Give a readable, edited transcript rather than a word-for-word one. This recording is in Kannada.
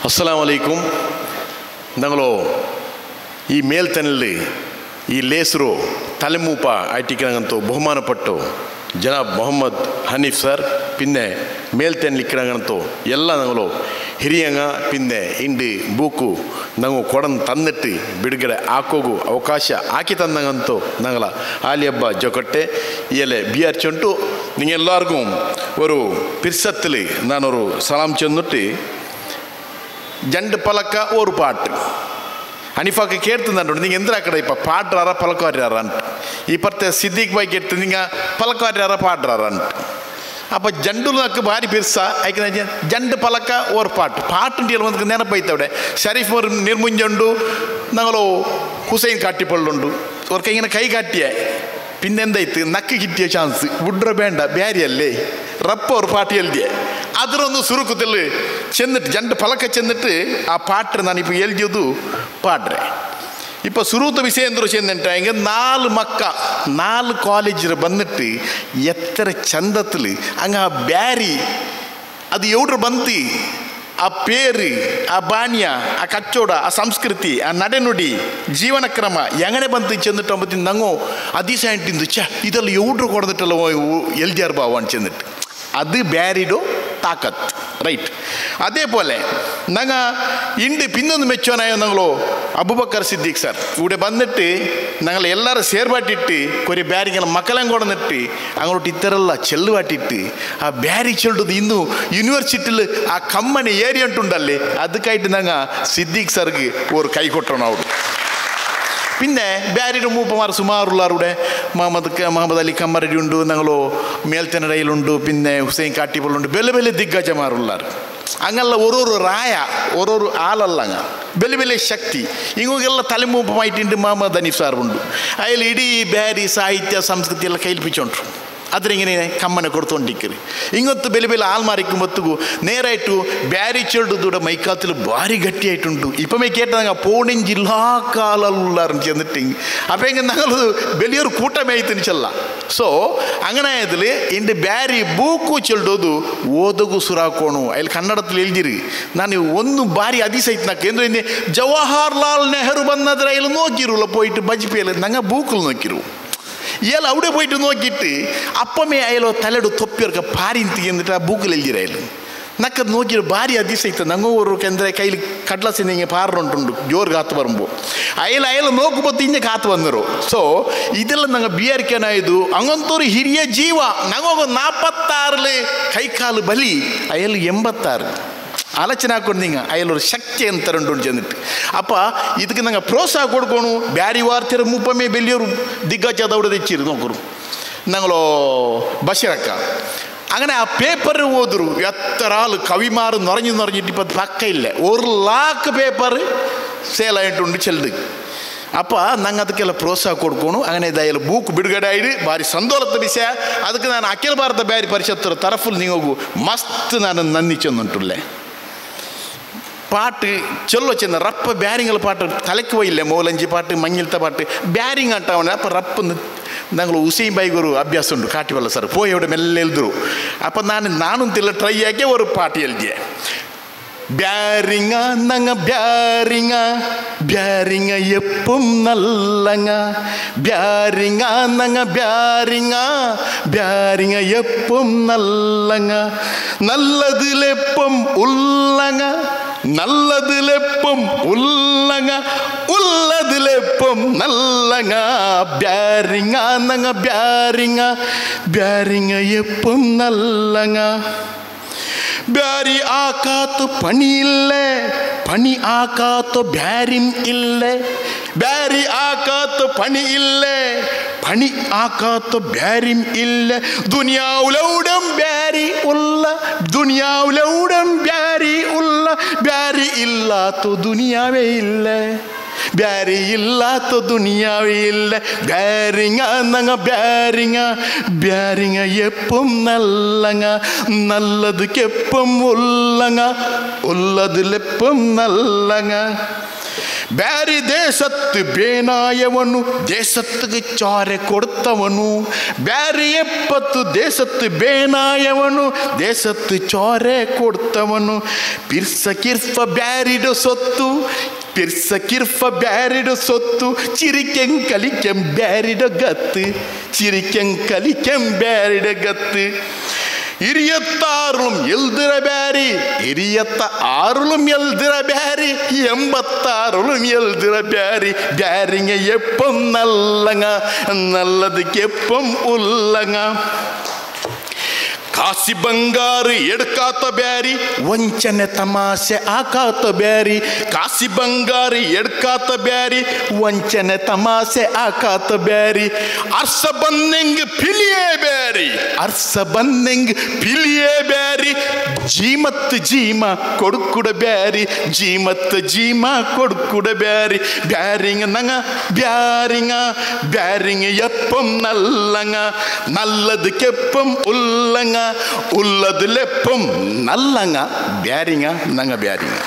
ಅಸ್ಸಲಾಮು ಅಲೈಕುಂ. ഞങ്ങളോ ಈ ಮೇಲ್ತನಲ್ಲಿ ಈ ಲೇಸರು ತಲೆಮೂಪ ಆಯ್ಟಿಕ್ಕಿರಂಗಂತೂ ಬಹುಮಾನಪಟ್ಟು ಜನಾಬ್ ಮೊಹಮ್ಮದ್ ಹನೀಫ್ ಸರ್ ಪಿನ್ನೆ ಮೇಲ್ತೆನ್ಲಿಕ್ಕಿರಂಗಂತೂ ಎಲ್ಲ ഞങ്ങളോ ಹಿರಿಯಂಗ ಪಿನ್ನೆ ಇಂಡಿ ಬೂಕು ನಾವು ಕೊಡನ್ ತನ್ನಿಟ್ಟು ಬಿಡುಗಡೆ ಹಾಕೋಗು ಅವಕಾಶ ಹಾಕಿ ತಂದಂಗಂತೂ ഞങ്ങള ಆಲಿ ಹಬ್ಬ ಜೊಕಟ್ಟೆ ಎಲೆ ಬಿ ಆರ್ ಚೊಂಟು ನಿಂಗೆಲ್ಲರಿಗೂ ഒരു പിർസത്തിൽ ഞാനൊരു സലാം ചെന്നിട്ട് ജണ്ട് പലക്ക ഒരു പാട്ട് ഹനീഫാക്ക് കേട്ടുന്നുണ്ടോ നിങ്ങൾ എന്തിനാക്കട ഇപ്പം പാടുറാറ പലക്കാരാറാണ്ട് ഇപ്പുറത്തെ സിദ്ദീഖ് ഭായി കേട്ട് നിങ്ങൾ പലക്കാരാറ പാടുറാറാണ്ട് അപ്പം ജണ്ടുലക്ക് ഭാരി പിർസ അയക്കുന്ന ജണ്ട് പലക്ക ഒരു പാട്ടിൻ്റെ വന്നിട്ട് ನೆನಪೈತവിടെ ഷരീഫ് നിർമുഞ്ചുണ്ടു ഞങ്ങളോ ഹുസൈൻ കാട്ടിപ്പള്ളുണ്ട് അവർക്ക് ഇങ്ങനെ കൈ കാട്ടിയ പിന്നെന്തായിട്ട് നക്ക് കിട്ടിയ ചാൻസ് വിഡ്ര വേണ്ട ಬ್ಯಾರಿಯಲ್ಲೇ ರಪ್ಪ ಅವ್ರ ಪಾಠ ಎಲ್ದಿಯೆ ಅದರೊಂದು ಸುರುಕುತ್ತಲ್ಲಿ ಚೆന്നിಟ್ಟು ಜಂಡು ಫಲಕ ಚೆന്നിಟ್ಟು ಆ ಪಾಟ್ರೆ ನಾನು ಇಪ್ಪ ಎಲ್ದಿಯೋದು ಪಾಡ್ರೆ ಇಪ್ಪ ಸುರೂತ ವಿಷಯ ಎಂದರು ಚೆಂದಂಟ ಹಿಂಗೆ 4 ಮಕ್ಕ 4 ಕಾಲೇಜರು ಬಂದಿಟ್ಟು ಎತ್ತರ ಚಂದತ್ತಲು ಹಂಗೆ ಆ ಬ್ಯಾರಿ ಅದು ಎವ್ಡ್ರು ಬಂತು ಆ ಪೇರು ಆ ಬಾಣ್ಯ ಆ ಕಚ್ಚೋಡ ಆ ಸಂಸ್ಕೃತಿ ಆ ನಡೆನುಡಿ ಜೀವನ ಕ್ರಮ ಹೆಂಗನೆ ಬಂತು ಚೆಂದಿಟ್ಟು ಅಂಬತ್ತಿನ ನಂಗೋ ಅದಿಸ ಅಂಟಿಂದು ಇದೆಲ್ಲ ಎವ್ಡ್ರು ಕೊಡ್ದಿಟ್ಟಲ್ಲ ಎಲ್ದಿಯಾರ್ ಬಾವು ಅಂತ ಚೆಂದಿಟ್ಟು ಅದು ಬ್ಯಾರಿಡು ತಾಕತ್ ರೈಟ್ അതേ പോലെ ഞങ്ങൾ ഇണ്ട് പിന്നൊന്ന് മെച്ചോനായ ഞങ്ങളോ അബൂബക്കർ സിദ്ദീഖ് സാർ ഇവിടെ വന്നിട്ട് ഞങ്ങൾ എല്ലാവരും സേർവാട്ടിട്ട് കുറേ ಬ್ಯಾರಿಗಳ ಮಕ್ಕಳಂಗೆ ಕೊಡನಿಟ್ಟು അങ്ങോട്ട് ഇത്തരല്ല ചെല്ലുവാട്ടിട്ട് ആ ಬ್ಯಾರಿ ಚೆಲ್ಲುದು ಇನ್ನು ಯೂನಿವರ್ಸಿಟಿಲಿ ಆ ಕಮ್ಮನೆ ಏರಿಯಾ ಉಂಟುಂಡಲ್ಲಿ ಅದಕ್ಕಾയിട്ട് ഞങ്ങൾ സിദ്ദീഖ് സാർക്ക് ഒരു കൈ കൊട്ടണം ಅವರು പിന്നെ ಬ್ಯಾರಿയുടെ മൂപ്പമാർ സുമാറുള്ളവരുടെ മുഹമ്മദ് അലി കമ്മരടി ഉണ്ട് ഞങ്ങളോ മേൽത്തനടയിലുണ്ട് പിന്നെ ഹുസൈൻ കാട്ടിപ്പള്ളുണ്ട് ಬೆಲೆ ಬೆಲೆ ದಿಗ್ಗಜമാರುള്ളಾರು ಹಂಗಲ್ಲ ಓರೋರು ರಾಯ ಓರೋರು ಆಲಲ್ಲ ಹಂಗ ಬೆಲೆ ಬೆಲೆ ಶಕ್ತಿ ಹಿಂಗೆಲ್ಲ ತಲೆಮೂಪಮಾയിട്ടുണ്ട് മുഹമ്മദ് ಹನೀಫ್ ಸಾರ್ ಉಂಡು അതിൽ ಇಡೀ ಬ್ಯಾರಿ ಸಾಹಿತ್ಯ ಸಂಸ್ಕೃತಿ ಎಲ್ಲ ಕೈಲ್ಪಿച്ചോಂಡ್ರು ಅದ್ರಿಂಗನೇ ಕಮ್ಮನೆ ಕೊಡ್ತೊಂಡಿಕ್ಕರಿ ಹಿಂಗೊತ್ತು ಬೆಲೆ ಬೆಲೆ ಆಲ್ಮಾರಿಕ್ಕು ಮತ್ತಿಗೂ ನೇರಾಯಿಟ್ಟು ಬ್ಯಾರಿ ಚೆಲ್ಡುದೂಡ ಮೈಕಾത്തിൽ ಭಾರಿ ಗಟ್ಟಿ ಆയിട്ടുಂಟು ഇപ്പമേ കേട്ടങ്ങ പോണിൻ ജില്ലാ കാലുള്ളാരും ചെന്നിട്ട് അപ്പം എങ്ങനെ ഞങ്ങൾ വലിയൊരു കൂട്ടമേ ആയിത്തിന് ചെല്ല ಸೊ അങ്ങനെ അതിൽ എൻ്റെ ಬ್ಯಾರಿ ಬೂಕು ಚೆಲ್ಡೋದು ಓದಗು ಸುರಾಕೋಣು ಅಲ್ಲಿ ಕನ್ನಡದಲ್ಲಿ ಎಲ್ದಿರಿ ನಾನು ಒಂದು ಬಾರಿ അതിശയിತ್ತು ನಾಕೆ ಎಂದು ಹಿಂದೆ ಜವಾಹರ್ಲಾಲ್ ನೆಹರು ಬಂದದ್ರ ಇಲ್ಲಿ ನೋಕಿರುಲ್ಲ പോയിട്ട് ಬಜ್ಪಿಯಲ್ಲಿ ನಂಗೆ ಬೂಕುಲು ನೋಕಿರು ഇയാൾ അവിടെ പോയിട്ട് നോക്കിയിട്ട് അപ്പമേ അയാളോ തലയുടെ തൊപ്പിയൊക്കെ പാരിന്തി എന്നിട്ട് ആ ബുക്കിൽ എഴുതിരായാലും നക്കത് നോക്കിയിട്ട് ഭാര്യ അതിശയിത്ത ഞങ്ങൾ എന്താ കയ്യിൽ കടലാസ് ഇങ്ങനെ പാറുണ്ടുണ്ട് ജോറ് കാത്തു വരുമ്പോൾ അയാൾ നോക്കുമ്പോൾ തിഞ്ഞ കാത്തു വന്നിರೋ ಸೊ ಇದೆಲ್ಲ ನಂಗೆ ಬಿಯಾರಿಕೆನಾಯ್ದು ಹಂಗಂತವ್ರು ಹಿರಿಯ ಜೀವ ನಂಗೊಂದು 46 ಕೈಕಾಲು ಬಲಿ ಅಯ್ಯಲು 86 ಆಲೋಚನೆ ಹಾಕೊಂಡು ನಿಂಗೆ ಅಯ್ಯಲ್ಲೊರು ಶಕ್ತಿ ಅಂತಾರುಂಟು ಚೆಂದಿಟ್ಟು ಅಪ್ಪ ಇದಕ್ಕೆ ನಂಗೆ ಪ್ರೋತ್ಸಾಹ ಕೊಡ್ಕೊಣು ಬ್ಯಾರಿ ವಾರ್ತೆರ ಮುಪ್ಪಮೇ ಬೆಲ್ಲಿಯವರು ದಿಗ್ಗಜದವ್ರು ತೆಚ್ಚಿರು ನೋಕರು ഞങ്ങളോ ബഷീറക്ക അങ്ങനെ ആ പേപ്പർ ഓതുരു എത്ര ആൾ കവിമാർ നിറഞ്ഞിട്ട് ഇപ്പം പക്കയില്ല 1 ലാഖ് പേപ്പർ ಸೇಲಾയിട്ടുണ്ട് ಚೆಲ್ದು ಅಪ್ಪ ನಂಗೆ ಅದಕ್ಕೆಲ್ಲ ಪ್ರೋತ್ಸಾಹ ಕೊಡ್ಕೊಣು അങ്ങനെ ಇದಾಯಲ್ಲ ಬೂಕ್ ಬಿಡುಗಡೆ ಆಯ್ದು ಭಾರಿ ಸಂತೋಷದ ವಿಷಯ ಅದಕ್ಕೆ ನಾನು ಅಖಿಲ ಭಾರತ ಬ್ಯಾರಿ ಪರಿಷತ್ತರ ತರಫುಲ್ ನೀವು ಹೋಗು ಮಸ್ತ್ ನಾನು ನನ್ನಿ ಚೆಂದುಂಟುಲ್ಲೆ പാട്ട് ചൊല്ലോ ചെന്ന റപ്പ് ಬ್ಯಾರಿಂಗಲ പാട്ട് തലയ്ക്ക് പോയില്ലേ മോലഞ്ചി പാട്ട് മഞ്ഞിലത്തെ പാട്ട് ಬ್ಯಾರಿಂಗ್ ಅಂಟಾವಣ അപ്പം റപ്പ് ഞങ്ങൾ ಹುಸೇನ್ ಬೈಗೊರು ಅಭ್ಯಾಸ ಉಂಟು ಕಾಟಿವಲ್ಲ ಸರ್ പോയി അവിടെ മെല്ലെ എഴുതുರು അപ്പം ನಾನು ತಿಲ್ಲ ಟ್ರೈ ಆಗಿ ഒരു പാട്ട് ಎಲ್ದಿಯೆ ಬ್ಯಾರಿಂಗ ನಂಗ ಬ್ಯಾರಿಂಗ ಬ್ಯಾರಿಂಗ ಎಪ್ಪುം നല്ലങ്ങ ಬ್ಯಾರಿಂಗ ನಂಗ ಬ್ಯಾರಿಂಗ ಬ್ಯಾರಿಂಗ എപ്പും നല്ലങ്ങ നല്ലതിലെപ്പം ഉള്ളങ്ങ നല്ലതിലെപ്പം ഉള്ളങ്ങ ഉള്ളതിലെപ്പം നല്ലങ്ങ ಬ್ಯಾರಿಂಗ ನಂಗ ಬ್ಯಾರಿಂಗ ಬ್ಯಾರಿಂಗ എപ്പും നല്ലങ്ങ ಬ್ಯಾರಿ ಆಕಾತು ಪಣಿ ಇಲ್ಲೇ ಪಣಿ ಆಕಾತು ಬ್ಯಾರಿಂ ಇಲ್ಲೇ ಬ್ಯಾರಿ ಆಕಾತು ಪಣಿ ಇಲ್ಲೇ പണി ആക്കാത്ത ಬ್ಯಾರಿಂ ഇല്ല ദുനിയാവുലൗടം ಬ್ಯಾರಿ ഉള്ള ദുനിയാവുലൗടം ಬ್ಯಾರಿ ഉള്ള ಬ್ಯಾರಿ ഇല്ലാത്ത ദുനിയാവേ ഇല്ല ಬ್ಯಾರಿ ಇಲ್ಲಾತ ದುನಿಯಾವೇ ಇಲ್ಲ ಬ್ಯಾರಿಂಗ ನಂಗ ಬ್ಯಾರಿಂಗ ಬ್ಯಾರಿಂಗ എപ്പും നല്ലങ്ങ നല്ലതുക്കെപ്പം ഉള്ളങ്ങ ഉള്ളതിലെപ്പം നല്ലങ്ങ ಬ್ಯಾರಿ ದೇಶತ್ತು ಬೇನಾಯವನು ದೇಶತ್ತಿಗೆ ಚಾರೆ ಕೊಡ್ತವನು ಬ್ಯಾರಿ 70 ದೇಶತ್ತು ಬೇನಾಯವನು ದೇಶತ್ತು ಚಾರೆ ಕೊಡ್ತವನು ಪಿರ್ಸ ಕಿರ್ಫ ಬ್ಯಾರಿಡ ಸೊತ್ತು ಪಿರ್ಸ ಕಿರ್ಫ ಬ್ಯಾರಿಡ ಸೊತ್ತು ಚಿರಿಕೆಂಕಲಿಕೆಂ ಬ್ಯಾರಿಡ ಗತ್ತು ಚಿರಿಕೆಂಕಲಿಕೆಂ ಬ್ಯಾರಿಡ ಗತ್ತು ಇರಿಯತ್ತಾರலும் ಎಲ್ದಿರ ಬ್ಯಾರಿ ಇರಿಯತ್ತ ಆರலும் ಎಲ್ದಿರ ಬ್ಯಾರಿ 86லும் ಎಲ್ದಿರ ಬ್ಯಾರಿ ಬ್ಯಾರಿಂಗ ಎಪ್ಪಂ ನಲ್ಲಂಗ ನಲ್ಲದಕ್ಕೆ ಎಪ್ಪಂ ಉಲ್ಲಂಗ ಕಾಸಿ ಬಂಗಾರು ಎಡ್ಕಾತ ಬ್ಯಾರಿ ವಂಚನೆ ತಮಾಷೆ ಆಕಾತ ಬ್ಯಾರಿ ಕಾಸಿ ಬಂಗಾರು ಎಡ್ಕಾತ ಬ್ಯಾರಿ ವಂಚನೆ ತಮಾಷೆ ಆಕಾತ ಬ್ಯಾರಿ ಅರ್ಸ ಬಂದಂಗ ಪಿಲಿಯೇ ಬ್ಯಾರಿ ಅರ್ಸ ಬಂದಂಗ ಪಿಲಿಯೇ ಬ್ಯಾರಿ ಜೀಮತ್ ಜೀಮ ಕೊಡ್ಕುಡ ಬ್ಯಾರಿ ಜೀಮತ್ ಜೀಮ ಕೊಡ್ಕುಡ ಬ್ಯಾರಿ ಬ್ಯಾರಿಂಗ ನಂಗ ಬ್ಯಾರಿಂಗ ಬ್ಯಾರಿಂಗ ಎಪ್ಪಂ ನಲ್ಲಂಗ ನಲ್ಲದಕ್ಕೆಪ್ಪಂ ಉಲ್ಲಂಗ ಉಲ್ಲದ ಲೆಪ್ಪಂ ನಲ್ಲಂಗ ಬ್ಯಾರಿಂಗ ನಂಗ ಬ್ಯಾರಿಂಗ